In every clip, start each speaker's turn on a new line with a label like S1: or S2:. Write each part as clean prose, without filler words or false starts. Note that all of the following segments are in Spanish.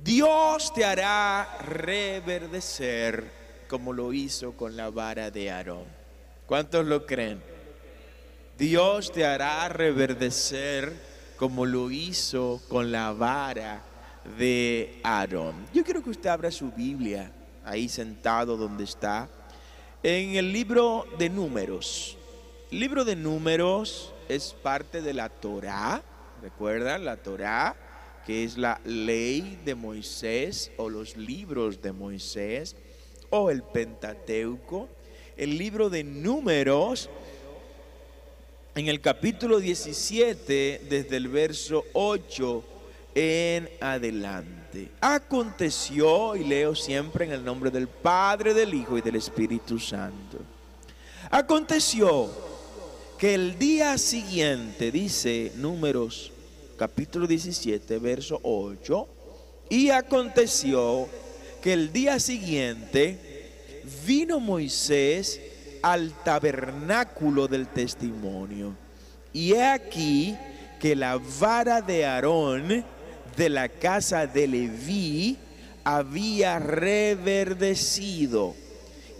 S1: Dios te hará reverdecer como lo hizo con la vara de Aarón. ¿Cuántos lo creen? Dios te hará reverdecer como lo hizo con la vara de Aarón. Yo quiero que usted abra su Biblia, ahí sentado donde está, en el libro de Números. El libro de Números es parte de la Torá. ¿Recuerdan la Torá? Que es la ley de Moisés o los libros de Moisés o el Pentateuco. El libro de Números, en el capítulo 17, desde el verso 8 en adelante. Aconteció, y leo siempre en el nombre del Padre, del Hijo y del Espíritu Santo. Aconteció que el día siguiente, dice Números capítulo 17, verso 8, y aconteció que el día siguiente vino Moisés al tabernáculo del testimonio, y he aquí que la vara de Aarón de la casa de Leví había reverdecido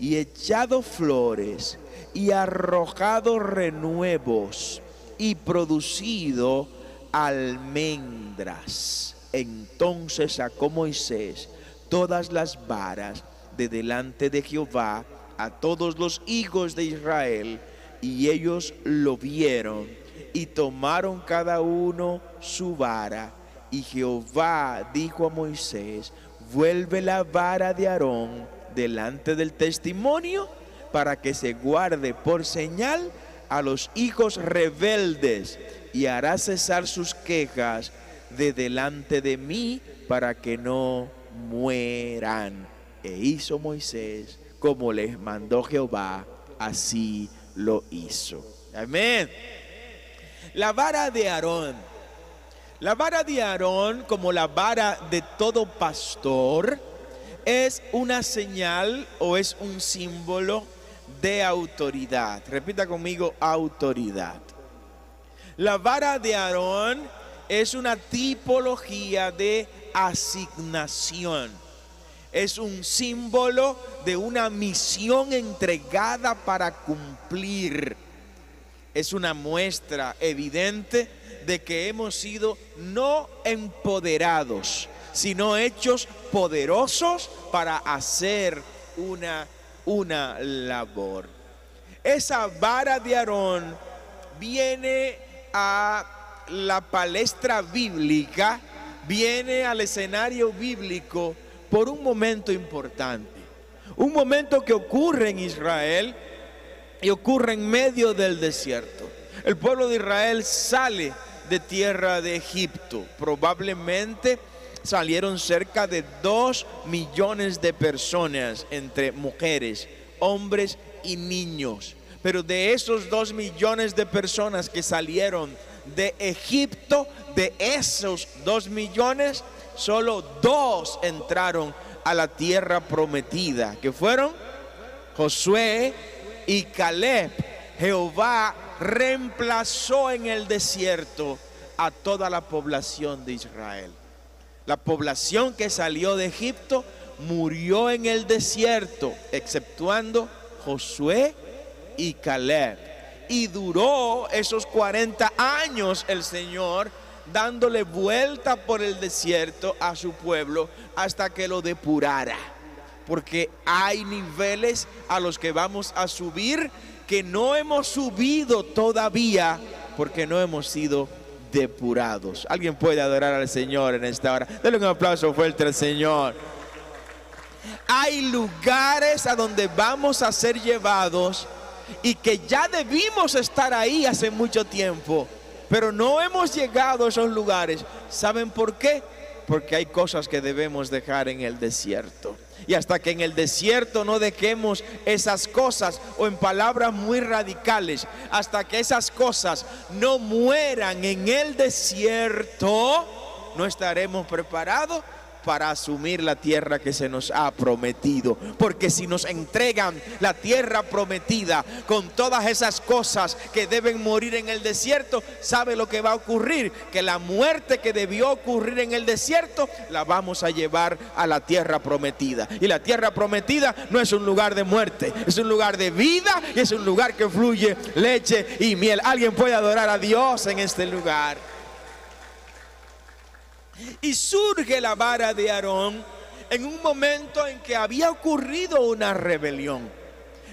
S1: y echado flores y arrojado renuevos y producido almendras. Entonces sacó Moisés todas las varas de delante de Jehová a todos los hijos de Israel, y ellos lo vieron y tomaron cada uno su vara. Y Jehová dijo a Moisés: vuelve la vara de Aarón delante del testimonio, para que se guarde por señal a los hijos rebeldes, y hará cesar sus quejas de delante de mí, para que no mueran. E hizo Moisés como les mandó Jehová, así lo hizo. Amén. La vara de Aarón. La vara de Aarón, como la vara de todo pastor, es una señal o es un símbolo de autoridad. Repita conmigo: autoridad. La vara de Aarón es una tipología de asignación. Es un símbolo de una misión entregada para cumplir. Es una muestra evidente de que hemos sido no empoderados, sino hechos poderosos para hacer una labor. Esa vara de Aarón viene a la palestra bíblica, viene al escenario bíblico por un momento importante. Un momento que ocurre en Israel y ocurre en medio del desierto. El pueblo de Israel sale de tierra de Egipto. Probablemente salieron cerca de 2 millones de personas, entre mujeres, hombres y niños. Pero de esos 2 millones de personas que salieron de Egipto, de esos 2 millones, solo 2 entraron a la tierra prometida, que fueron Josué y Caleb. Jehová reemplazó en el desierto a toda la población de Israel. La población que salió de Egipto murió en el desierto, exceptuando Josué y Caleb. Y duró esos 40 años el Señor dándole vuelta por el desierto a su pueblo hasta que lo depurara. Porque hay niveles a los que vamos a subir que no hemos subido todavía, porque no hemos sido depurados. ¿Alguien puede adorar al Señor en esta hora? Denle un aplauso fuerte al Señor. Hay lugares a donde vamos a ser llevados y que ya debimos estar ahí hace mucho tiempo, pero no hemos llegado a esos lugares. ¿Saben por qué? Porque hay cosas que debemos dejar en el desierto. Y hasta que en el desierto no dejemos esas cosas, o en palabras muy radicales, hasta que esas cosas no mueran en el desierto, no estaremos preparados para asumir la tierra que se nos ha prometido. Porque si nos entregan la tierra prometida con todas esas cosas que deben morir en el desierto, ¿sabe lo que va a ocurrir? Que la muerte que debió ocurrir en el desierto la vamos a llevar a la tierra prometida. Y la tierra prometida no es un lugar de muerte, es un lugar de vida y es un lugar que fluye leche y miel. Alguien puede adorar a Dios en este lugar. Y surge la vara de Aarón en un momento en que había ocurrido una rebelión.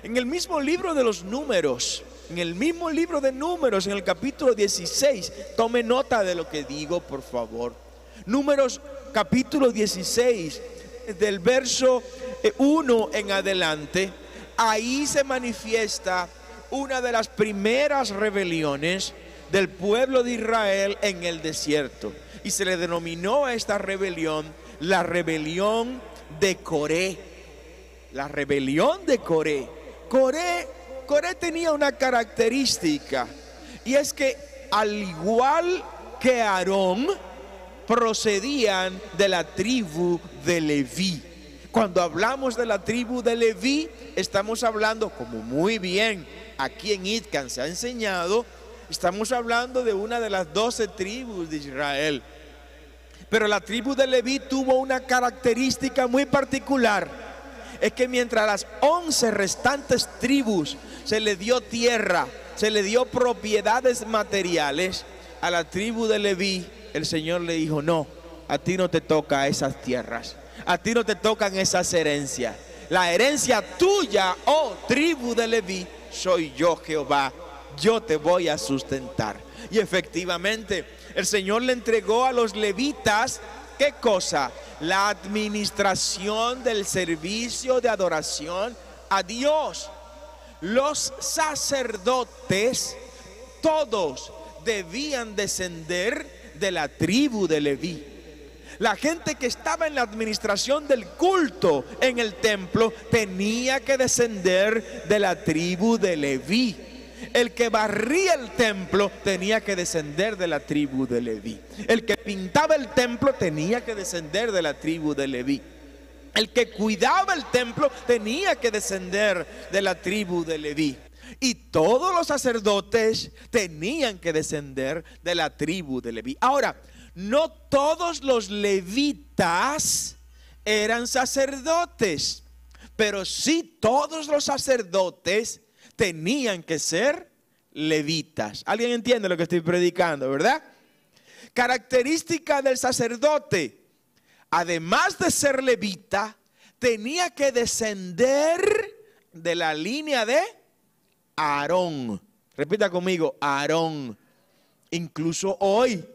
S1: En el mismo libro de los Números, en el mismo libro de Números, en el capítulo 16, tome nota de lo que digo, por favor. Números capítulo 16, del verso 1 en adelante, ahí se manifiesta una de las primeras rebeliones del pueblo de Israel en el desierto. Y se le denominó a esta rebelión la rebelión de Coré. La rebelión de Coré. Coré tenía una característica, y es que al igual que Aarón, procedían de la tribu de Leví. Cuando hablamos de la tribu de Leví, estamos hablando, como muy bien aquí en Itcan se ha enseñado, estamos hablando de una de las 12 tribus de Israel. Pero la tribu de Leví tuvo una característica muy particular. Es que mientras a las 11 restantes tribus se le dio tierra, se le dio propiedades materiales, a la tribu de Leví el Señor le dijo: no, a ti no te toca esas tierras, a ti no te tocan esas herencias. La herencia tuya, oh tribu de Leví, soy yo Jehová, yo te voy a sustentar. Y efectivamente el Señor le entregó a los levitas, ¿qué cosa? La administración del servicio de adoración a Dios. Los sacerdotes, todos debían descender de la tribu de Leví. La gente que estaba en la administración del culto en el templo tenía que descender de la tribu de Leví. El que barría el templo tenía que descender de la tribu de Leví. El que pintaba el templo tenía que descender de la tribu de Leví. El que cuidaba el templo tenía que descender de la tribu de Leví. Y todos los sacerdotes tenían que descender de la tribu de Leví. Ahora, no todos los levitas eran sacerdotes, pero sí todos los sacerdotes tenían que ser levitas. ¿Alguien entiende lo que estoy predicando, verdad? Característica del sacerdote: además de ser levita, tenía que descender de la línea de Aarón. Repita conmigo: Aarón. Incluso hoy,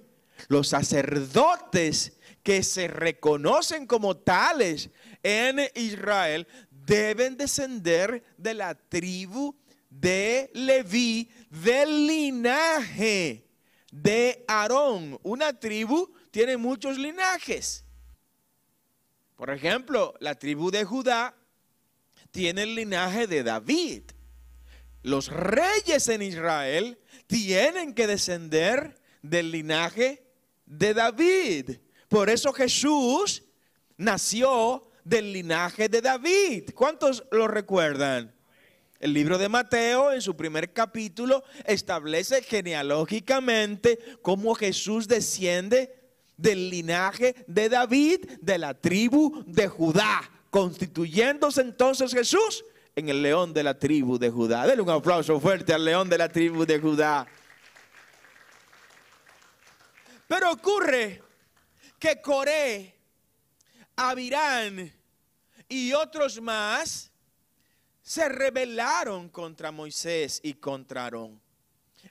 S1: los sacerdotes que se reconocen como tales en Israel deben descender de la tribu de Leví, del linaje de Aarón. Una tribu tiene muchos linajes. Por ejemplo, la tribu de Judá tiene el linaje de David. Los reyes en Israel tienen que descender del linaje de David. Por eso Jesús nació del linaje de David. ¿Cuántos lo recuerdan? El libro de Mateo, en su primer capítulo, establece genealógicamente cómo Jesús desciende del linaje de David, de la tribu de Judá, constituyéndose entonces Jesús en el león de la tribu de Judá. Denle un aplauso fuerte al león de la tribu de Judá. Pero ocurre que Coré, Abirán y otros más se rebelaron contra Moisés y contra Aarón.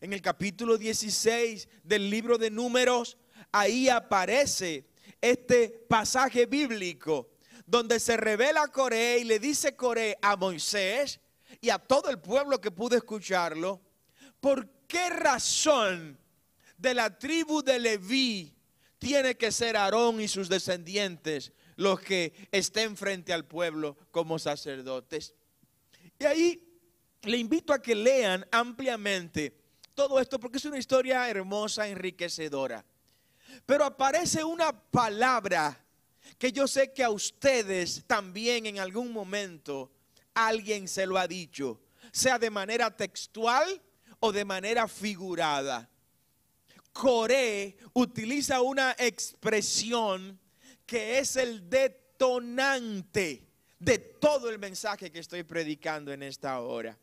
S1: En el capítulo 16 del libro de Números, ahí aparece este pasaje bíblico donde se revela Coré y le dice Coré a Moisés y a todo el pueblo que pudo escucharlo: ¿por qué razón de la tribu de Leví tiene que ser Aarón y sus descendientes los que estén frente al pueblo como sacerdotes? Y ahí le invito a que lean ampliamente todo esto, porque es una historia hermosa, enriquecedora. Pero aparece una palabra que yo sé que a ustedes también en algún momento alguien se lo ha dicho, sea de manera textual o de manera figurada. Coré utiliza una expresión que es el detonante de todo el mensaje que estoy predicando en esta hora.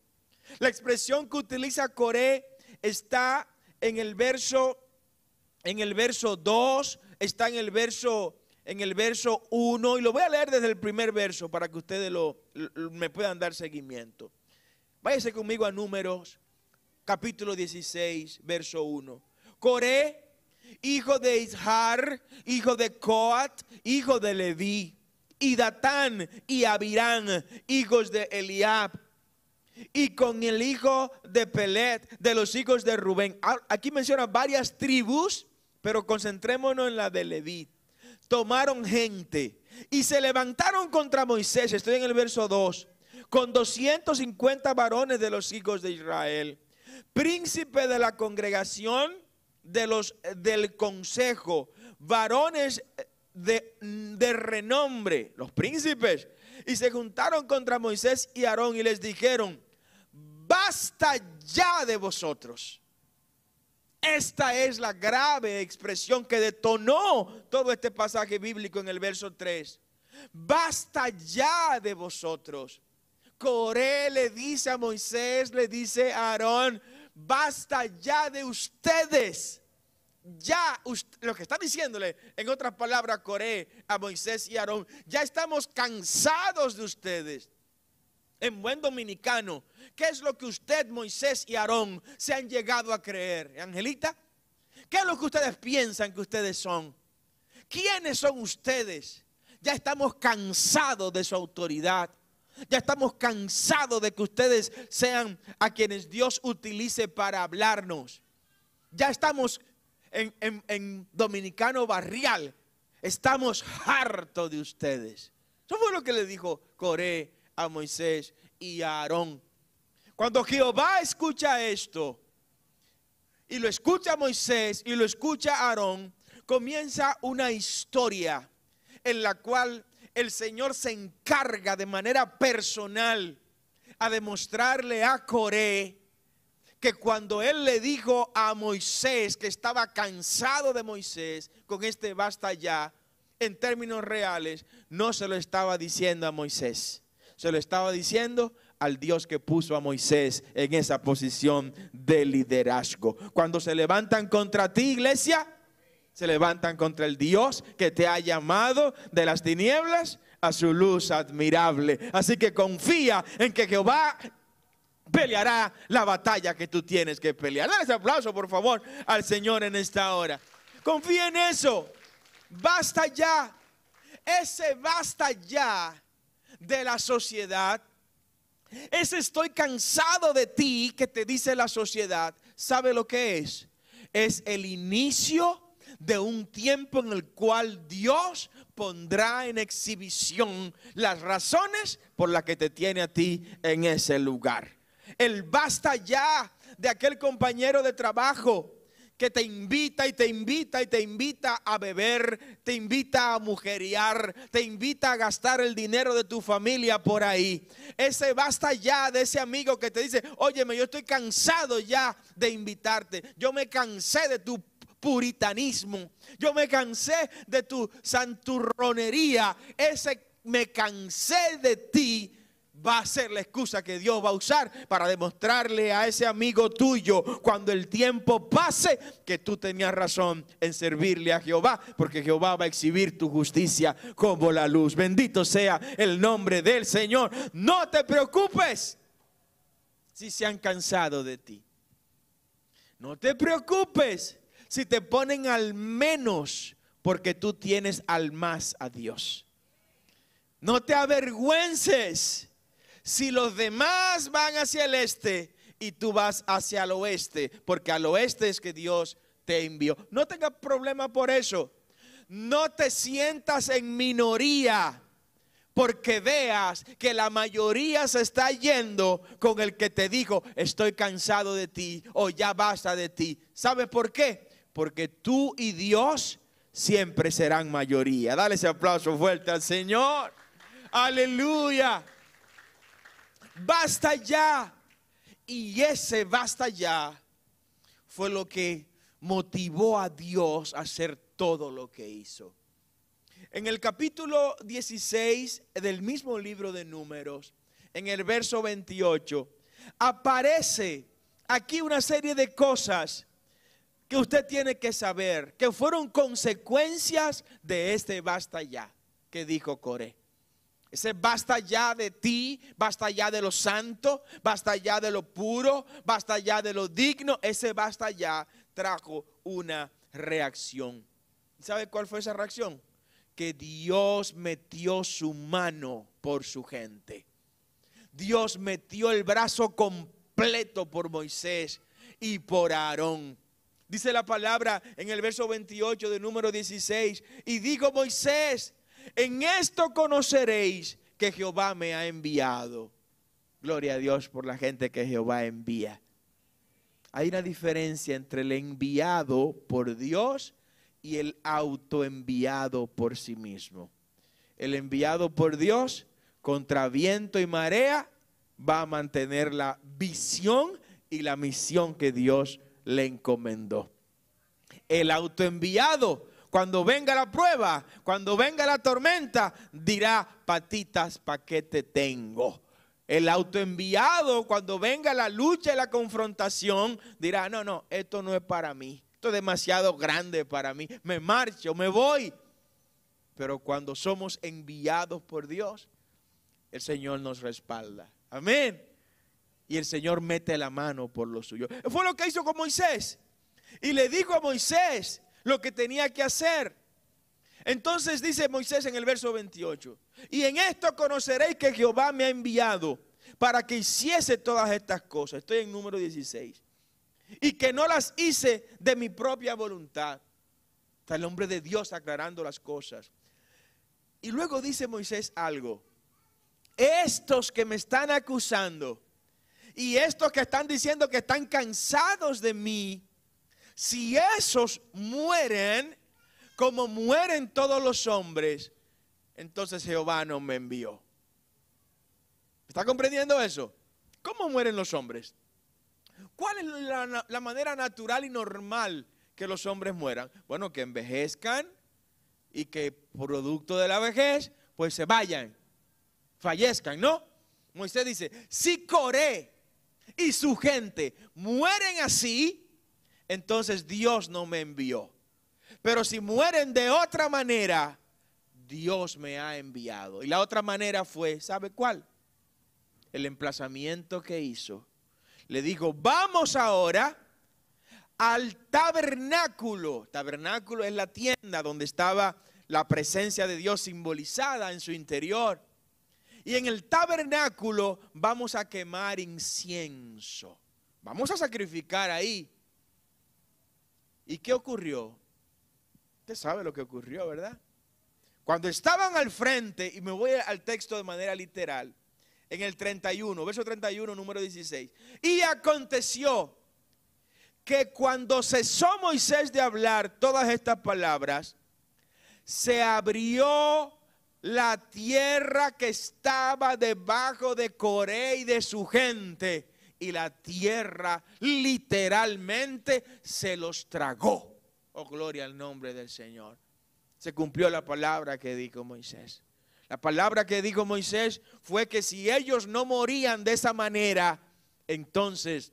S1: La expresión que utiliza Coré está en el verso 2, está en el verso 1, y lo voy a leer desde el primer verso para que ustedes me puedan dar seguimiento. Váyase conmigo a Números, capítulo 16, verso 1. Coré, hijo de Izhar, hijo de Coat, hijo de Leví, y Datán y Abirán, hijos de Eliab, y con el hijo de Pelet, de los hijos de Rubén. Aquí menciona varias tribus, pero concentrémonos en la de Leví. Tomaron gente y se levantaron contra Moisés, estoy en el verso 2, con 250 varones de los hijos de Israel, príncipe de la congregación, del consejo, varones de renombre, los príncipes, y se juntaron contra Moisés y Aarón y les dijeron: basta ya de vosotros. Esta es la grave expresión que detonó todo este pasaje bíblico en el verso 3. Basta ya de vosotros. Coré le dice a Moisés, le dice a Aarón: basta ya de ustedes. Ya, lo que está diciéndole, en otras palabras, Coré a Moisés y Aarón: ya estamos cansados de ustedes. En buen dominicano, ¿qué es lo que usted, Moisés y Aarón, se han llegado a creer? Angelita, ¿qué es lo que ustedes piensan que ustedes son? ¿Quiénes son ustedes? Ya estamos cansados de su autoridad. Ya estamos cansados de que ustedes sean a quienes Dios utilice para hablarnos. Ya estamos en dominicano barrial. Estamos hartos de ustedes. Eso fue lo que le dijo Coré a Moisés y a Aarón. Cuando Jehová escucha esto, y lo escucha Moisés y lo escucha Aarón, comienza una historia en la cual el Señor se encarga de manera personal a demostrarle a Coré que cuando él le dijo a Moisés que estaba cansado de Moisés con este basta ya, en términos reales, no se lo estaba diciendo a Moisés, se lo estaba diciendo al Dios que puso a Moisés en esa posición de liderazgo. Cuando se levantan contra ti, iglesia, se levantan contra el Dios que te ha llamado de las tinieblas a su luz admirable. Así que confía en que Jehová peleará la batalla que tú tienes que pelear. Dale ese aplauso, por favor, al Señor en esta hora. Confía en eso. Basta ya. Ese basta ya de la sociedad, ese estoy cansado de ti que te dice la sociedad, ¿sabe lo que es? Es el inicio de un tiempo en el cual Dios pondrá en exhibición las razones por las que te tiene a ti en ese lugar. El basta ya de aquel compañero de trabajo que te invita y te invita y te invita a beber, te invita a mujerear, te invita a gastar el dinero de tu familia por ahí. Ese basta ya de ese amigo que te dice: óyeme, yo estoy cansado ya de invitarte. Yo me cansé de tu puritanismo. Yo me cansé de tu santurronería. Ese me cansé de ti va a ser la excusa que Dios va a usar para demostrarle a ese amigo tuyo, cuando el tiempo pase, que tú tenías razón en servirle a Jehová, porque Jehová va a exhibir tu justicia como la luz. Bendito sea el nombre del Señor. No te preocupes si se han cansado de ti. No te preocupes si te ponen al menos, porque tú tienes al más a Dios. No te avergüences si los demás van hacia el este y tú vas hacia el oeste, porque al oeste es que Dios te envió. No tengas problema por eso. No te sientas en minoría porque veas que la mayoría se está yendo con el que te dijo: estoy cansado de ti, o ya basta de ti. ¿Sabes por qué? Porque tú y Dios siempre serán mayoría. Dale ese aplauso fuerte al Señor. Aleluya. Basta ya. Y ese basta ya fue lo que motivó a Dios a hacer todo lo que hizo. En el capítulo 16 del mismo libro de Números, en el verso 28, aparece aquí una serie de cosas que usted tiene que saber, que fueron consecuencias de este basta ya que dijo Coré. Ese basta ya de ti, basta ya de lo santo, basta ya de lo puro, basta ya de lo digno. Ese basta ya trajo una reacción. ¿Sabe cuál fue esa reacción? Que Dios metió su mano por su gente. Dios metió el brazo completo por Moisés y por Aarón. Dice la palabra en el verso 28 de número 16. Y dijo Moisés: en esto conoceréis que Jehová me ha enviado. Gloria a Dios por la gente que Jehová envía. Hay una diferencia entre el enviado por Dios y el autoenviado por sí mismo. El enviado por Dios, contra viento y marea, va a mantener la visión y la misión que Dios le encomendó. El autoenviado, cuando venga la prueba, cuando venga la tormenta, dirá: patitas, ¿pa' qué te tengo? El autoenviado, cuando venga la lucha y la confrontación, dirá: no, esto no es para mí. Esto es demasiado grande para mí. Me marcho, me voy. Pero cuando somos enviados por Dios, el Señor nos respalda. Amén. Y el Señor mete la mano por lo suyo. Fue lo que hizo con Moisés. Y le dijo a Moisés lo que tenía que hacer. Entonces dice Moisés en el verso 28: y en esto conoceréis que Jehová me ha enviado para que hiciese todas estas cosas. Estoy en número 16. Y que no las hice de mi propia voluntad. Está el hombre de Dios aclarando las cosas. Y luego dice Moisés algo: estos que me están acusando y estos que están diciendo que están cansados de mí, si esos mueren como mueren todos los hombres, entonces Jehová no me envió. ¿Está comprendiendo eso? ¿Cómo mueren los hombres? ¿Cuál es la manera natural y normal que los hombres mueran? Bueno, que envejezcan y que producto de la vejez, pues se vayan, fallezcan, ¿no? Moisés dice: si Coré y su gente mueren así, entonces Dios no me envió. Pero si mueren de otra manera, Dios me ha enviado. Y la otra manera fue, ¿sabe cuál? El emplazamiento que hizo. Le dijo: vamos ahora al tabernáculo. Tabernáculo es la tienda donde estaba la presencia de Dios simbolizada en su interior. Y en el tabernáculo vamos a quemar incienso. Vamos a sacrificar ahí. ¿Y qué ocurrió? Usted sabe lo que ocurrió, ¿verdad? Cuando estaban al frente, y me voy al texto de manera literal, en el 31, verso 31, número 16. Y aconteció que cuando cesó Moisés de hablar todas estas palabras, se abrió la tierra que estaba debajo de Coré y de su gente, y la tierra literalmente se los tragó. Oh, gloria al nombre del Señor. Se cumplió la palabra que dijo Moisés. La palabra que dijo Moisés fue que si ellos no morían de esa manera, entonces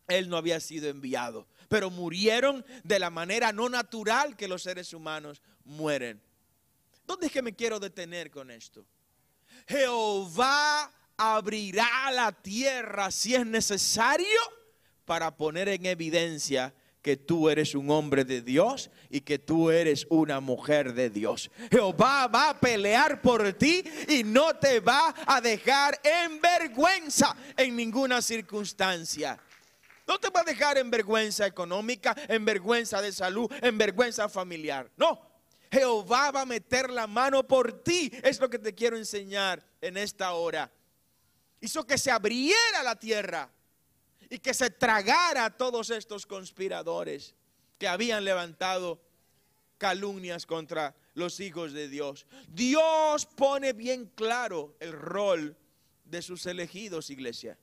S1: él no había sido enviado. Pero murieron de la manera no natural que los seres humanos mueren. ¿Dónde es que me quiero detener con esto? Jehová abrirá la tierra si es necesario para poner en evidencia que tú eres un hombre de Dios y que tú eres una mujer de Dios. Jehová va a pelear por ti y no te va a dejar en vergüenza en ninguna circunstancia. No te va a dejar en vergüenza económica, en vergüenza de salud, en vergüenza familiar. No, Jehová va a meter la mano por ti. Es lo que te quiero enseñar en esta hora. Hizo que se abriera la tierra y que se tragara a todos estos conspiradores que habían levantado calumnias contra los hijos de Dios. Dios pone bien claro el rol de sus elegidos, iglesia.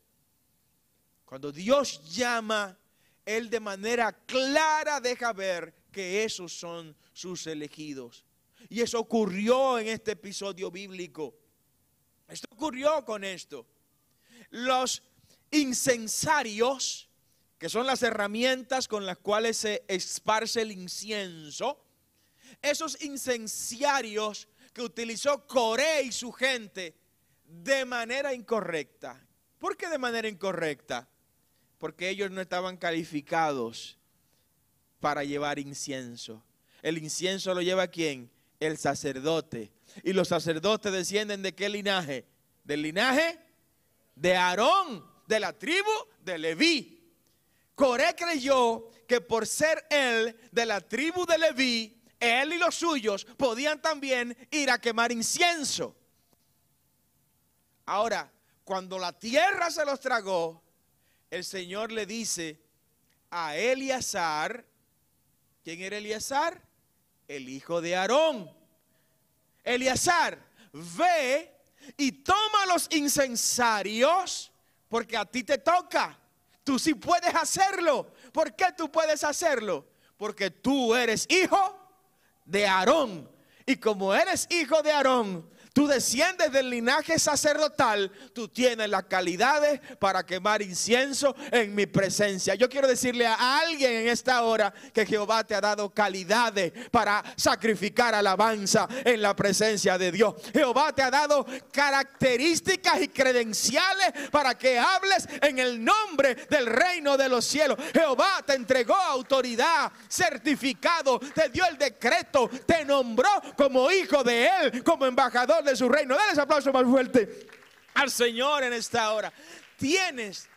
S1: Cuando Dios llama, Él de manera clara deja ver que esos son sus elegidos. Y eso ocurrió en este episodio bíblico. Esto ocurrió con esto. Los incensarios, que son las herramientas con las cuales se esparce el incienso, esos incenciarios que utilizó Coré y su gente de manera incorrecta. ¿Por qué de manera incorrecta? Porque ellos no estaban calificados para llevar incienso. El incienso lo lleva ¿quién? El sacerdote. Y los sacerdotes descienden ¿de qué linaje? Del linaje de Aarón, de la tribu de Leví. Coré creyó que por ser él de la tribu de Leví, él y los suyos podían también ir a quemar incienso. Ahora, cuando la tierra se los tragó, el Señor le dice a Eleazar, ¿quién era Eleazar? El hijo de Aarón. Eleazar, ve y toma los incensarios, porque a ti te toca. Tú sí puedes hacerlo. ¿Por qué tú puedes hacerlo? Porque tú eres hijo de Aarón. Y como eres hijo de Aarón, tú desciendes del linaje sacerdotal, tú tienes las calidades para quemar incienso en mi presencia. Yo quiero decirle a alguien en esta hora que Jehová te ha dado calidades para sacrificar alabanza en la presencia de Dios. Jehová te ha dado características y credenciales para que hables en el nombre del reino de los cielos. Jehová te entregó autoridad, certificado, te dio el decreto, te nombró como hijo de él, como embajador de su reino. Dale ese aplauso más fuerte al Señor en esta hora. Tienes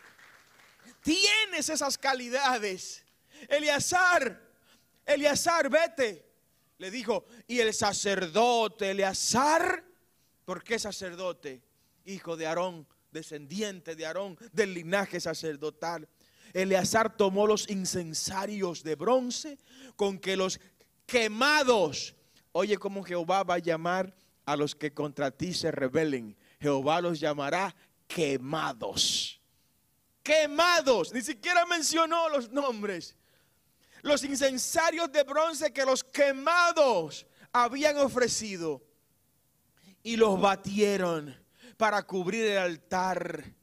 S1: esas calidades. Eleazar, vete, le dijo. Y el sacerdote Eleazar, ¿por qué sacerdote? Hijo de Aarón, descendiente de Aarón, del linaje sacerdotal. Eleazar tomó los incensarios de bronce con que los quemados, oye cómo Jehová va a llamar a los que contra ti se rebelen. Jehová los llamará quemados. Quemados, ni siquiera mencionó los nombres. Los incensarios de bronce que los quemados habían ofrecido, y los batieron para cubrir el altar.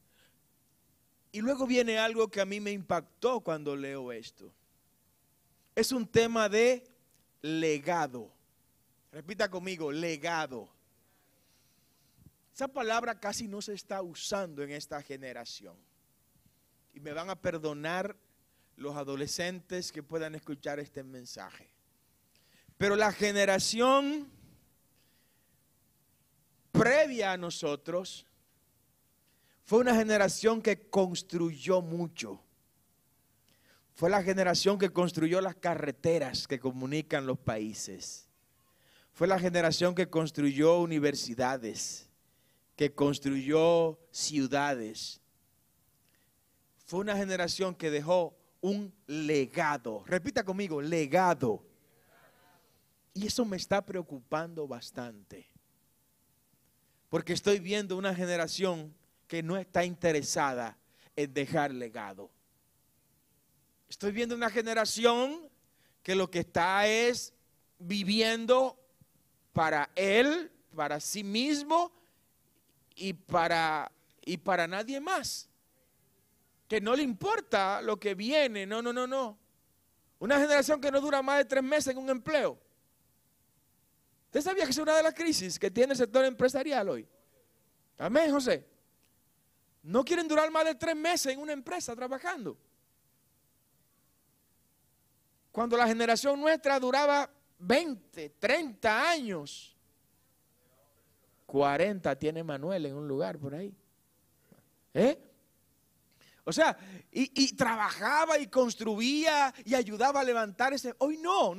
S1: Y luego viene algo que a mí me impactó cuando leo esto. Es un tema de legado. Repita conmigo, legado. Esa palabra casi no se está usando en esta generación. Y me van a perdonar los adolescentes que puedan escuchar este mensaje. Pero la generación previa a nosotros fue una generación que construyó mucho. Fue la generación que construyó las carreteras que comunican los países. Fue la generación que construyó universidades, que construyó ciudades. Fue una generación que dejó un legado. Repita conmigo, legado. Y eso me está preocupando bastante. Porque estoy viendo una generación que no está interesada en dejar legado. Estoy viendo una generación que lo que está es viviendo para él, para sí mismo y para nadie más. Que no le importa lo que viene, no. Una generación que no dura más de 3 meses en un empleo. ¿Usted sabía que es una de las crisis que tiene el sector empresarial hoy? Amén, José. No quieren durar más de 3 meses en una empresa trabajando. Cuando la generación nuestra duraba 20, 30 años. 40 tiene Manuel en un lugar por ahí. O sea, y trabajaba y construía y ayudaba a levantar ese. Hoy no.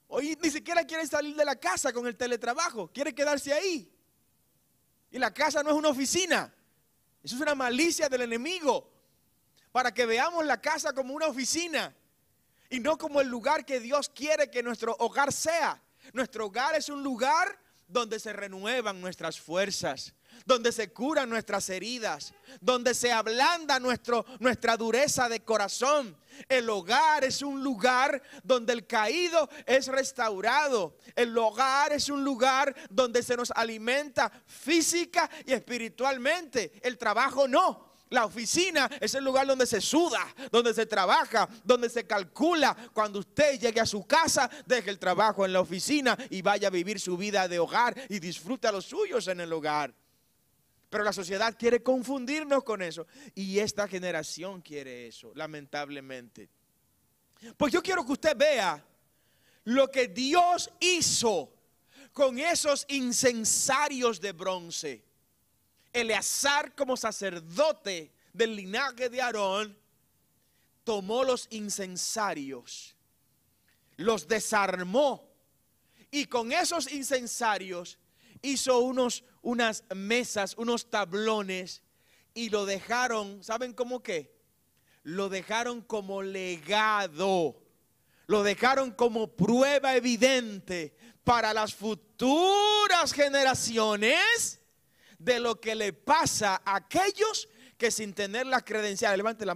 S1: Hoy ni siquiera quiere salir de la casa con el teletrabajo, quiere quedarse ahí. Y la casa no es una oficina, eso es una malicia del enemigo, para que veamos la casa como una oficina. y no como el lugar que Dios quiere que nuestro hogar sea. Nuestro hogar es un lugar donde se renuevan nuestras fuerzas, donde se curan nuestras heridas, donde se ablanda nuestra dureza de corazón. El hogar es un lugar donde el caído es restaurado. El hogar es un lugar donde se nos alimenta física y espiritualmente. El trabajo no. La oficina es el lugar donde se suda, donde se trabaja, donde se calcula. Cuando usted llegue a su casa, deje el trabajo en la oficina y vaya a vivir su vida de hogar y disfruta los suyos en el hogar. Pero la sociedad quiere confundirnos con eso, y esta generación quiere eso, lamentablemente. Pues yo quiero que usted vea lo que Dios hizo con esos incensarios de bronce. Eleazar, como sacerdote del linaje de Aarón, tomó los incensarios, los desarmó, y con esos incensarios hizo unas mesas, unos tablones, y lo dejaron, ¿saben cómo qué? Lo dejaron como legado, lo dejaron como prueba evidente para las futuras generaciones de lo que le pasa a aquellos que sin tener las credenciales, levante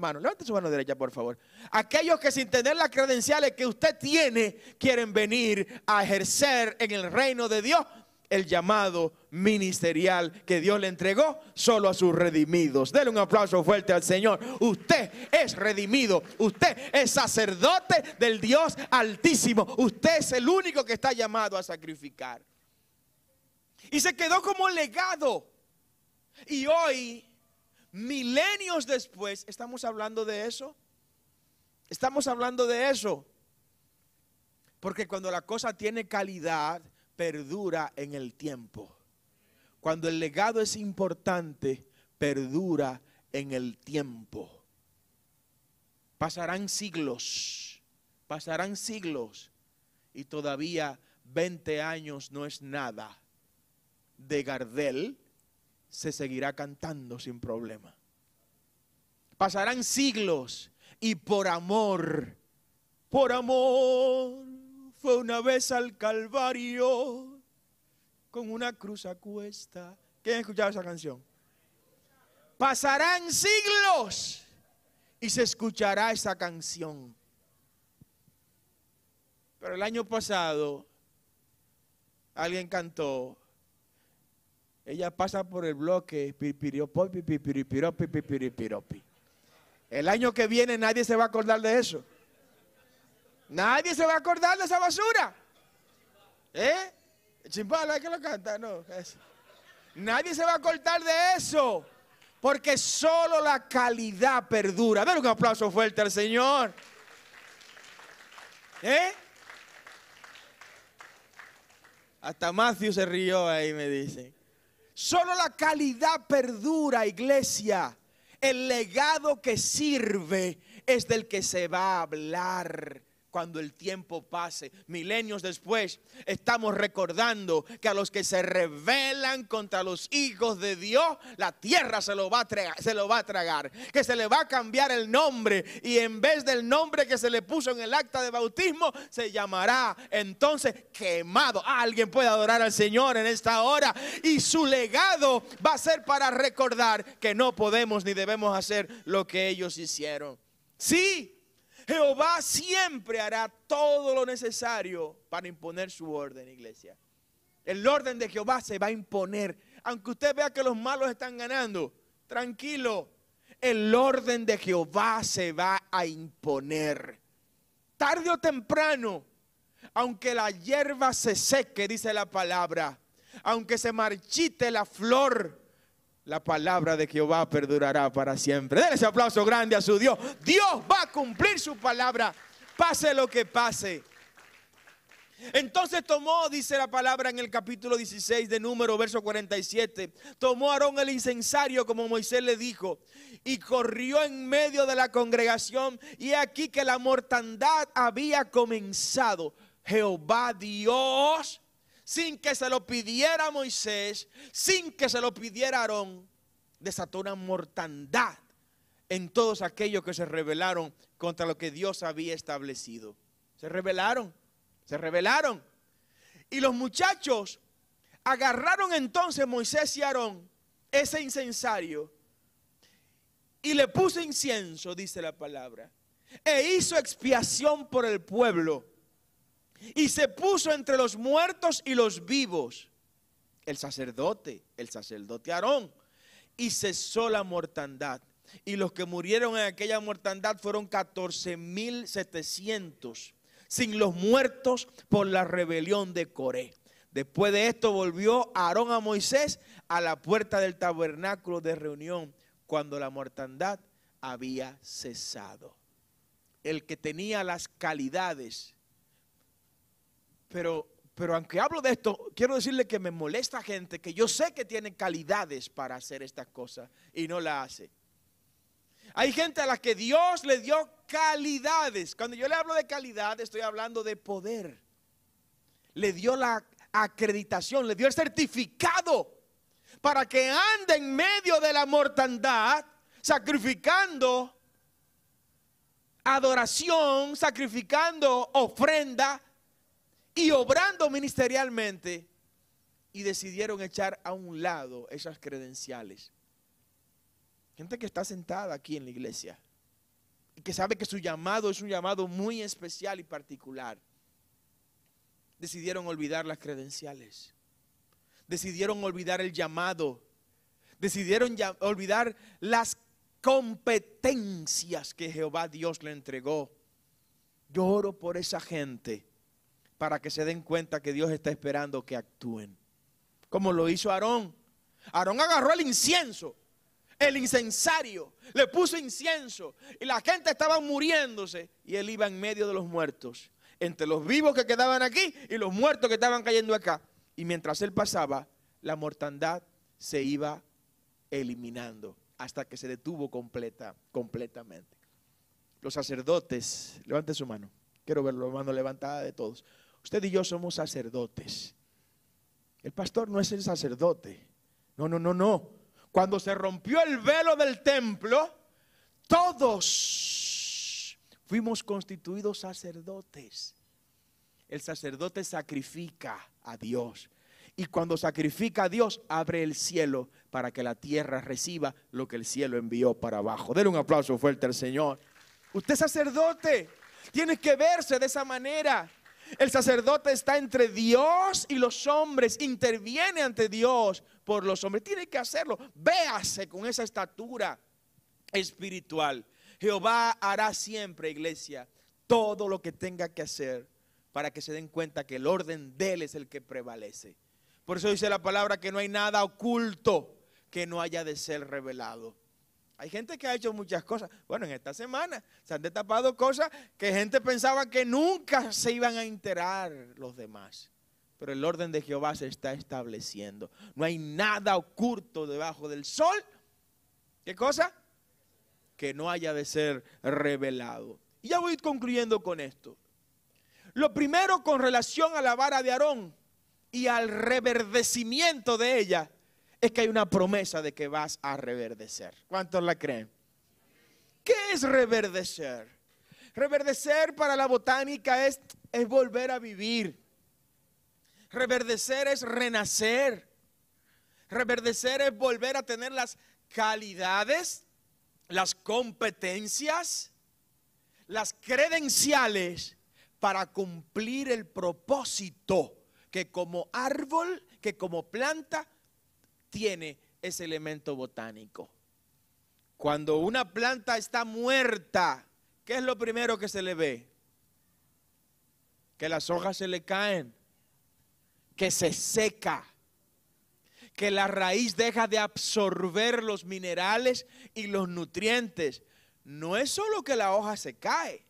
S1: su mano derecha por favor, aquellos que sin tener las credenciales que usted tiene, quieren venir a ejercer en el reino de Dios el llamado ministerial que Dios le entregó solo a sus redimidos. Denle un aplauso fuerte al Señor. Usted es redimido, usted es sacerdote del Dios Altísimo, usted es el único que está llamado a sacrificar. Y se quedó como legado. Y hoy, milenios después, estamos hablando de eso. Estamos hablando de eso. Porque cuando la cosa tiene calidad, perdura en el tiempo. Cuando el legado es importante, perdura en el tiempo. Pasarán siglos, y todavía 20 años no es nada. De Gardel se seguirá cantando sin problema. Pasarán siglos y por amor fue una vez al Calvario con una cruz a cuesta. ¿Quién ha escuchado esa canción? Pasarán siglos y se escuchará esa canción. Pero el año pasado alguien cantó: ella pasa por el bloque, pipiripiropi. El año que viene nadie se va a acordar de eso. Nadie se va a acordar de esa basura. Chimbala, ¿qué lo canta? No, eso. Nadie se va a acordar de eso, porque solo la calidad perdura. Dale un aplauso fuerte al Señor. Hasta Matthew se rió ahí, me dicen. Solo la calidad perdura, iglesia. El legado que sirve es del que se va a hablar cuando el tiempo pase. Milenios después estamos recordando que a los que se rebelan contra los hijos de Dios, la tierra se lo va a tragar, que se le va a cambiar el nombre, y en vez del nombre que se le puso en el acta de bautismo, se llamará entonces quemado. Alguien puede adorar al Señor en esta hora, y su legado va a ser para recordar que no podemos ni debemos hacer lo que ellos hicieron. Sí, Jehová siempre hará todo lo necesario para imponer su orden, iglesia. El orden de Jehová se va a imponer. Aunque usted vea que los malos están ganando, tranquilo. El orden de Jehová se va a imponer. Tarde o temprano, aunque la hierba se seque, dice la palabra, aunque se marchite la flor, la palabra de Jehová perdurará para siempre. Denle ese aplauso grande a su Dios. Dios va a cumplir su palabra, pase lo que pase. Entonces tomó, dice la palabra en el capítulo 16 de Número, verso 47, tomó Aarón el incensario como Moisés le dijo, y corrió en medio de la congregación, y aquí que la mortandad había comenzado. Jehová Dios, sin que se lo pidiera Moisés, sin que se lo pidiera Aarón, desató una mortandad en todos aquellos que se rebelaron contra lo que Dios había establecido. Se rebelaron, se rebelaron. Y los muchachos agarraron entonces Moisés y Aarón ese incensario y le puso incienso, dice la palabra, e hizo expiación por el pueblo y se puso entre los muertos y los vivos el sacerdote Aarón, y cesó la mortandad. Y los que murieron en aquella mortandad fueron 14,700, sin los muertos por la rebelión de Coré. Después de esto volvió Aarón a Moisés a la puerta del tabernáculo de reunión, cuando la mortandad había cesado. El que tenía las calidades. Pero aunque hablo de esto, quiero decirle que me molesta gente que yo sé que tiene calidades para hacer estas cosas y no la hace. Hay gente a la que Dios le dio calidades. Cuando yo le hablo de calidad, estoy hablando de poder. Le dio la acreditación, le dio el certificado para que ande en medio de la mortandad, sacrificando adoración, sacrificando ofrenda y obrando ministerialmente. Y decidieron echar a un lado esas credenciales. Gente que está sentada aquí en la iglesia y que sabe que su llamado es un llamado muy especial y particular. Decidieron olvidar las credenciales. Decidieron olvidar el llamado. Decidieron olvidar las competencias que Jehová Dios le entregó. Yo oro por esa gente para que se den cuenta que Dios está esperando que actúen. Como lo hizo Aarón. Aarón agarró el incienso, el incensario, le puso incienso y la gente estaba muriéndose y él iba en medio de los muertos, entre los vivos que quedaban aquí y los muertos que estaban cayendo acá. Y mientras él pasaba, la mortandad se iba eliminando hasta que se detuvo completamente. Los sacerdotes, levante su mano, quiero ver la mano levantada de todos. Usted y yo somos sacerdotes. El pastor no es el sacerdote. No. Cuando se rompió el velo del templo, todos fuimos constituidos sacerdotes. El sacerdote sacrifica a Dios. Y cuando sacrifica a Dios, abre el cielo para que la tierra reciba lo que el cielo envió para abajo. Denle un aplauso fuerte al Señor. Usted es sacerdote. Tiene que verse de esa manera. El sacerdote está entre Dios y los hombres, interviene ante Dios por los hombres. Tiene que hacerlo. Véase con esa estatura espiritual. Jehová hará siempre, iglesia, todo lo que tenga que hacer para que se den cuenta que el orden de Él es el que prevalece. Por eso dice la palabra que no hay nada oculto que no haya de ser revelado. Hay gente que ha hecho muchas cosas. Bueno, en esta semana se han destapado cosas que gente pensaba que nunca se iban a enterar los demás. Pero el orden de Jehová se está estableciendo. No hay nada oculto debajo del sol. ¿Qué cosa? Que no haya de ser revelado. Y ya voy concluyendo con esto. Lo primero con relación a la vara de Aarón y al reverdecimiento de ella es que hay una promesa de que vas a reverdecer. ¿Cuántos la creen? ¿Qué es reverdecer? Reverdecer para la botánica es volver a vivir. Reverdecer es renacer. Reverdecer es volver a tener las calidades, las competencias, las credenciales para cumplir el propósito que como árbol, que como planta tiene ese elemento botánico. Cuando una planta está muerta, ¿qué es lo primero que se le ve? Que las hojas se le caen, que se seca, que la raíz deja de absorber los minerales y los nutrientes. No es solo que la hoja se cae,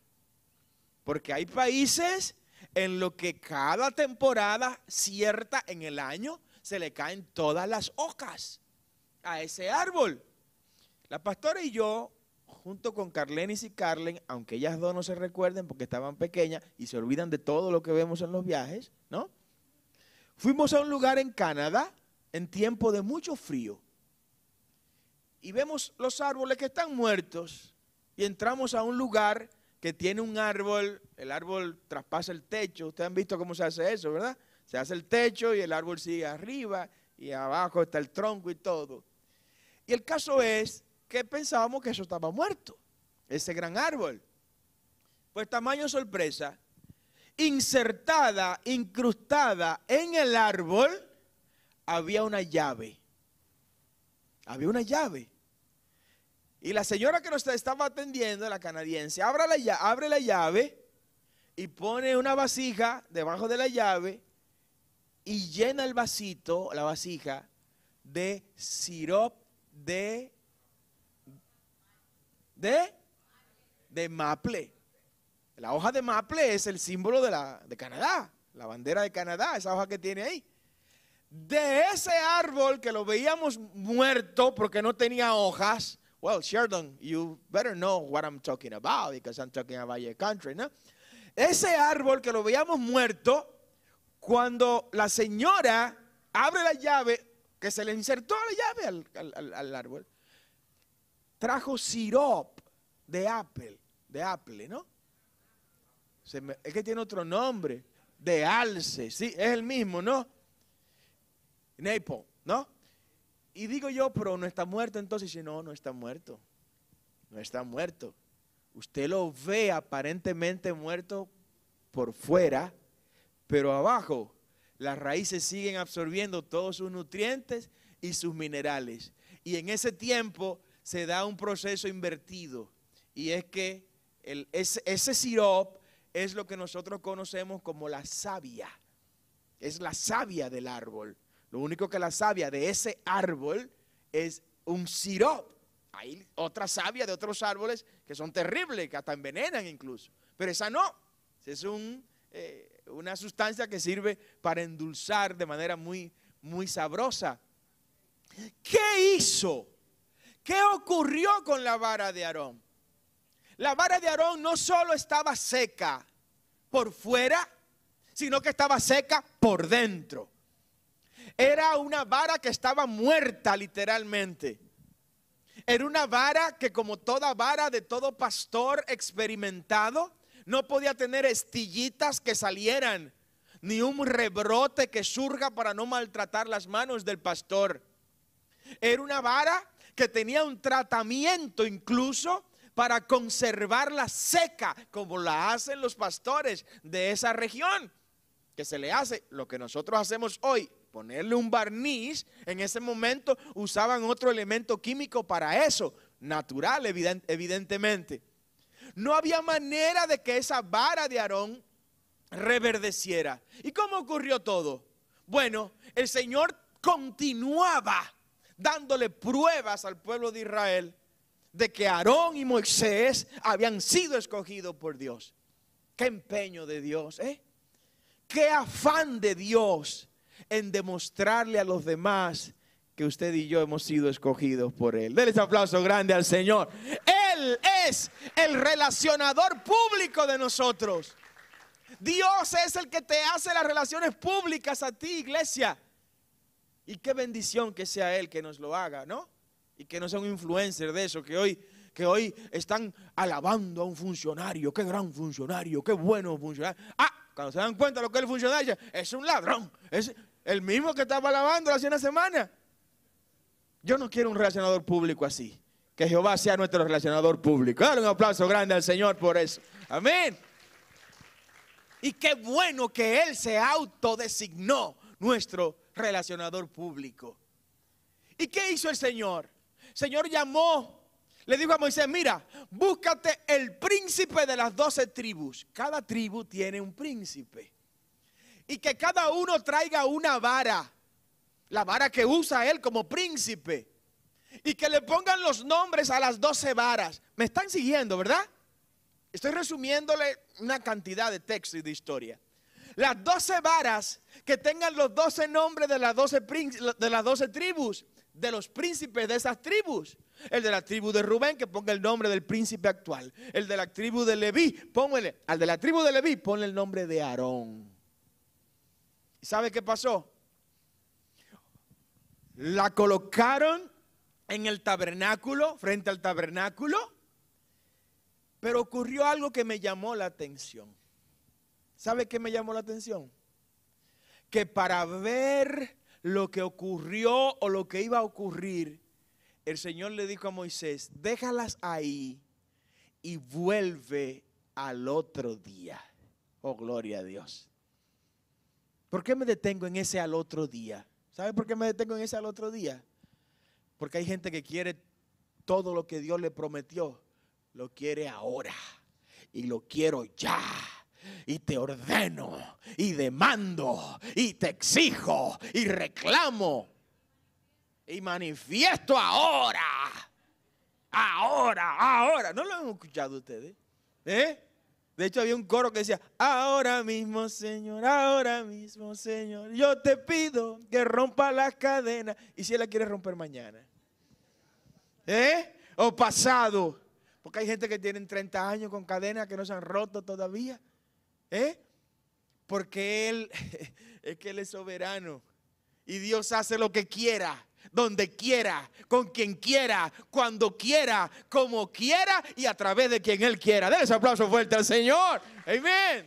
S1: porque hay países en los que cada temporada cierta en el año se le caen todas las hojas a ese árbol. La pastora y yo, junto con Carlenis y Carlen, aunque ellas dos no se recuerden porque estaban pequeñas y se olvidan de todo lo que vemos en los viajes, ¿no? Fuimos a un lugar en Canadá en tiempo de mucho frío. y vemos los árboles que están muertos y entramos a un lugar que tiene un árbol, el árbol traspasa el techo. Ustedes han visto cómo se hace eso, ¿verdad? Se hace el techo y el árbol sigue arriba y abajo está el tronco y todo. Y el caso es que pensábamos que eso estaba muerto, ese gran árbol. Pues tamaño sorpresa, insertada, incrustada en el árbol, había una llave. Había una llave. Y la señora que nos estaba atendiendo, la canadiense, abre la llave y pone una vasija debajo de la llave y llena el vasito, la vasija, de sirope de maple. La hoja de maple es el símbolo de Canadá, la bandera de Canadá, esa hoja que tiene ahí. De ese árbol que lo veíamos muerto porque no tenía hojas. Well, Sheldon, you better know what I'm talking about because I'm talking about your country, ¿no? Ese árbol que lo veíamos muerto, cuando la señora abre la llave, que se le insertó la llave al árbol, trajo sirope de apple, ¿no? Es que tiene otro nombre, de alce, sí, es el mismo, ¿no? Maple, ¿no? Y digo yo, pero no está muerto. Entonces dice, no, no está muerto. No está muerto. Usted lo ve aparentemente muerto por fuera, pero abajo las raíces siguen absorbiendo todos sus nutrientes y sus minerales. Y en ese tiempo se da un proceso invertido. Y es que ese sirope es lo que nosotros conocemos como la savia. Es la savia del árbol. Lo único que la savia de ese árbol es un sirope. Hay otra savia de otros árboles que son terribles, que hasta envenenan incluso. Pero esa no. Es una sustancia que sirve para endulzar de manera muy, muy sabrosa. ¿Qué hizo? ¿Qué ocurrió con la vara de Aarón? La vara de Aarón no solo estaba seca por fuera, sino que estaba seca por dentro. Era una vara que estaba muerta literalmente. Era una vara que, como toda vara de todo pastor experimentado, no podía tener estillitas que salieran, ni un rebrote que surja para no maltratar las manos del pastor. Era una vara que tenía un tratamiento incluso para conservarla seca, como la hacen los pastores de esa región, que se le hace lo que nosotros hacemos hoy, ponerle un barniz. En ese momento usaban otro elemento químico para eso, natural evidentemente. No había manera de que esa vara de Aarón reverdeciera. ¿Y cómo ocurrió todo? Bueno, el Señor continuaba dándole pruebas al pueblo de Israel de que Aarón y Moisés habían sido escogidos por Dios. Qué empeño de Dios, ¿eh? Qué afán de Dios en demostrarle a los demás que usted y yo hemos sido escogidos por Él. Denle ese aplauso grande al Señor. Él es el relacionador público de nosotros. Dios es el que te hace las relaciones públicas a ti, iglesia. Y qué bendición que sea Él que nos lo haga, ¿no? Y que no sea un influencer de eso, que hoy están alabando a un funcionario. Qué gran funcionario, qué bueno funcionario. Cuando se dan cuenta de lo que es el funcionario, es un ladrón. Es el mismo que estaba alabando hace una semana. Yo no quiero un relacionador público así. Que Jehová sea nuestro relacionador público. Dale un aplauso grande al Señor por eso. Amén. Y qué bueno que Él se autodesignó nuestro relacionador público. ¿Y qué hizo el Señor? El Señor llamó, le dijo a Moisés, mira, búscate el príncipe de las 12 tribus. Cada tribu tiene un príncipe. Y que cada uno traiga una vara. La vara que usa él como príncipe. Y que le pongan los nombres a las 12 varas. ¿Me están siguiendo, verdad? Estoy resumiéndole una cantidad de texto y de historia. Las 12 varas que tengan los 12 nombres de las 12 tribus, de los príncipes de esas tribus. El de la tribu de Rubén, que ponga el nombre del príncipe actual. El de la tribu de Leví, al de la tribu de Leví, ponle el nombre de Aarón. ¿Y sabe qué pasó? La colocaron en el tabernáculo, frente al tabernáculo. Pero ocurrió algo que me llamó la atención. ¿Sabe qué me llamó la atención? Que para ver lo que ocurrió o lo que iba a ocurrir, el Señor le dijo a Moisés, déjalas ahí y vuelve al otro día. Oh, gloria a Dios. ¿Por qué me detengo en ese al otro día? ¿Sabe por qué me detengo en ese al otro día? Porque hay gente que quiere todo lo que Dios le prometió, lo quiere ahora y lo quiero ya. Y te ordeno y demando y te exijo y reclamo y manifiesto ahora. Ahora. ¿No lo han escuchado ustedes? De hecho había un coro que decía, ahora mismo Señor, yo te pido que rompa las cadenas. ¿Y si Él la quiere romper mañana? O pasado. Porque hay gente que tienen 30 años con cadenas que no se han roto todavía. Porque Él es soberano. Y Dios hace lo que quiera, donde quiera, con quien quiera, cuando quiera, como quiera y a través de quien Él quiera. Denle ese aplauso fuerte al Señor. Amén.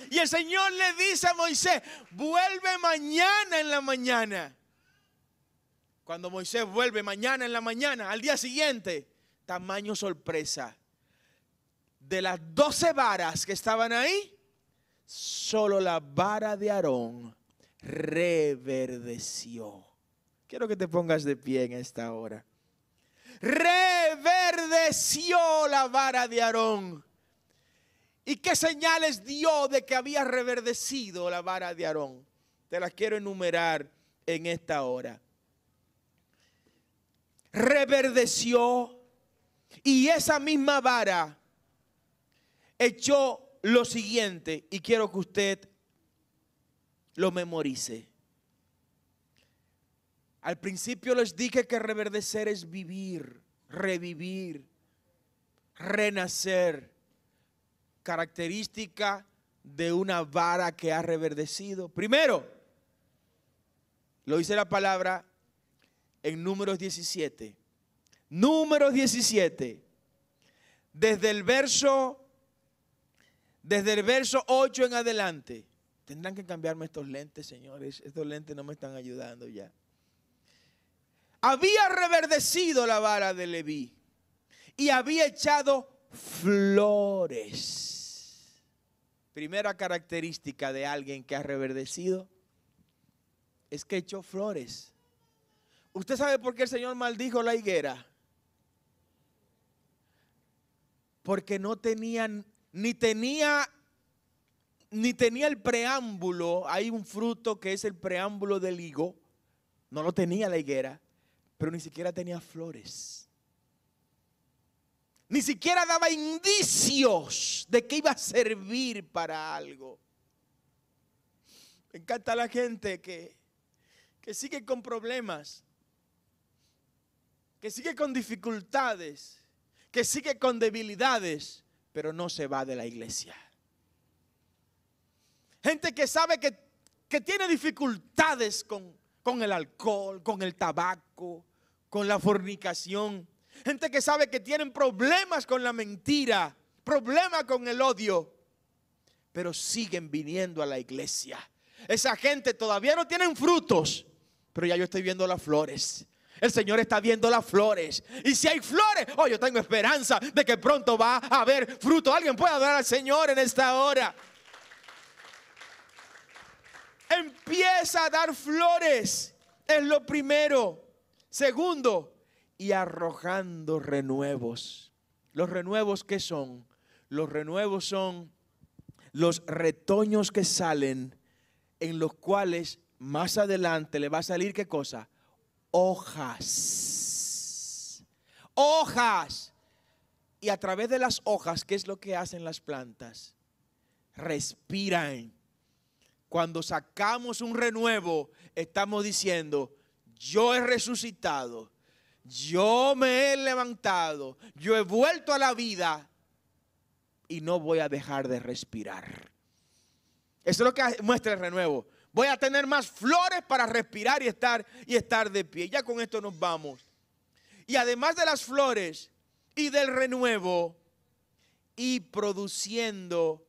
S1: Y el Señor le dice a Moisés, vuelve mañana en la mañana. Cuando Moisés vuelve mañana en la mañana, al día siguiente, tamaño sorpresa. De las 12 varas que estaban ahí, solo la vara de Aarón reverdeció. Quiero que te pongas de pie en esta hora. Reverdeció la vara de Aarón. ¿Y qué señales dio de que había reverdecido la vara de Aarón? Te las quiero enumerar en esta hora. Reverdeció y esa misma vara echó lo siguiente, y quiero que usted lo memorice. Al principio les dije que reverdecer es vivir, revivir, renacer. Característica de una vara que ha reverdecido. Primero, lo dice la palabra en Números 17. Números 17. Desde el verso 8 en adelante. Tendrán que cambiarme estos lentes, señores. Estos lentes no me están ayudando ya. Había reverdecido la vara de Leví y había echado flores. Primera característica de alguien que ha reverdecido es que echó flores. ¿Usted sabe por qué el Señor maldijo la higuera? Porque no tenían, ni tenía el preámbulo. Hay un fruto que es el preámbulo del higo. No lo tenía la higuera, pero ni siquiera tenía flores. Ni siquiera daba indicios de que iba a servir para algo. Me encanta la gente que sigue con problemas, que sigue con dificultades, que sigue con debilidades, pero no se va de la iglesia. Gente que sabe que tiene dificultades con el alcohol, con el tabaco, con la fornicación. Gente que sabe que tienen problemas con la mentira, problemas con el odio, pero siguen viniendo a la iglesia. Esa gente todavía no tienen frutos, pero ya yo estoy viendo las flores. El Señor está viendo las flores. Y si hay flores, yo tengo esperanza de que pronto va a haber fruto. Alguien puede adorar al Señor en esta hora. Empieza a dar flores. Es lo primero. Segundo, y arrojando renuevos. ¿Los renuevos qué son? Los renuevos son los retoños que salen, en los cuales más adelante le va a salir ¿qué cosa? Hojas. Hojas. Y a través de las hojas, ¿qué es lo que hacen las plantas? Respiran. Cuando sacamos un renuevo, estamos diciendo, yo he resucitado, yo me he levantado, yo he vuelto a la vida y no voy a dejar de respirar. Eso es lo que muestra el renuevo. Voy a tener más flores para respirar y estar de pie. Ya con esto nos vamos. Y además de las flores y del renuevo, y produciendo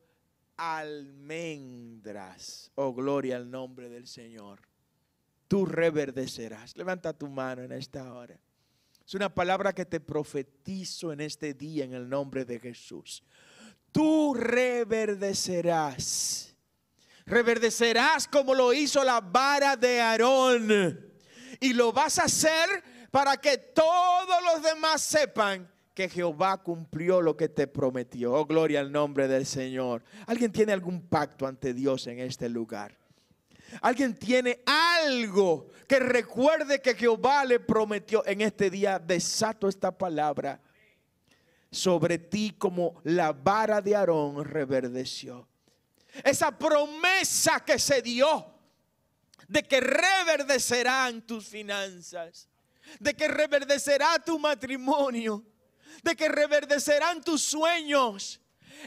S1: almendras. Oh, gloria al nombre del Señor. Tú reverdecerás. Levanta tu mano en esta hora. Es una palabra que te profetizo en este día en el nombre de Jesús. Tú reverdecerás. Reverdecerás como lo hizo la vara de Aarón. Y lo vas a hacer para que todos los demás sepan que Jehová cumplió lo que te prometió. Oh, gloria al nombre del Señor. ¿Alguien tiene algún pacto ante Dios en este lugar? ¿Alguien tiene algo que recuerde que Jehová le prometió? En este día desato esta palabra sobre ti como la vara de Aarón reverdeció. Esa promesa que se dio de que reverdecerán tus finanzas, de que reverdecerá tu matrimonio, de que reverdecerán tus sueños.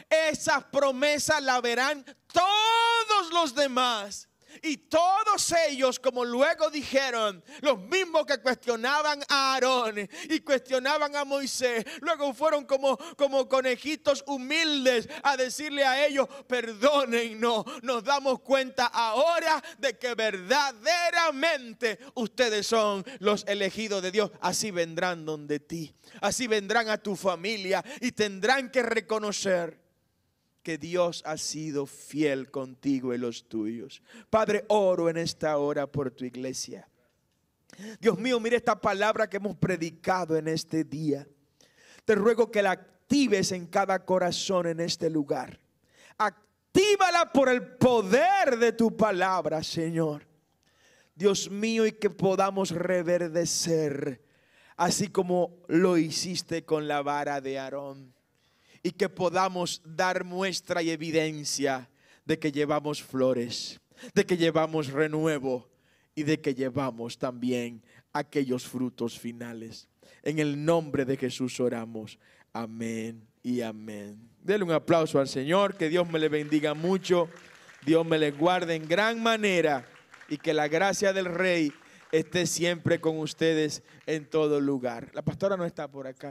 S1: Esas promesas la verán todos los demás. Y todos ellos, como luego dijeron, los mismos que cuestionaban a Aarón y cuestionaban a Moisés, luego fueron como conejitos humildes a decirle a ellos: perdónennos, nos damos cuenta ahora de que verdaderamente ustedes son los elegidos de Dios. Así vendrán donde ti, así vendrán a tu familia y tendrán que reconocer que Dios ha sido fiel contigo y los tuyos. Padre, oro en esta hora por tu iglesia. Dios mío, mira esta palabra que hemos predicado en este día. Te ruego que la actives en cada corazón en este lugar. Actívala por el poder de tu palabra, Señor. Dios mío, y que podamos reverdecer, así como lo hiciste con la vara de Aarón. Y que podamos dar muestra y evidencia de que llevamos flores, de que llevamos renuevo y de que llevamos también aquellos frutos finales. En el nombre de Jesús oramos. Amén y amén. Denle un aplauso al Señor. Que Dios me le bendiga mucho. Dios me le guarde en gran manera. Y que la gracia del Rey esté siempre con ustedes en todo lugar. La pastora no está por acá.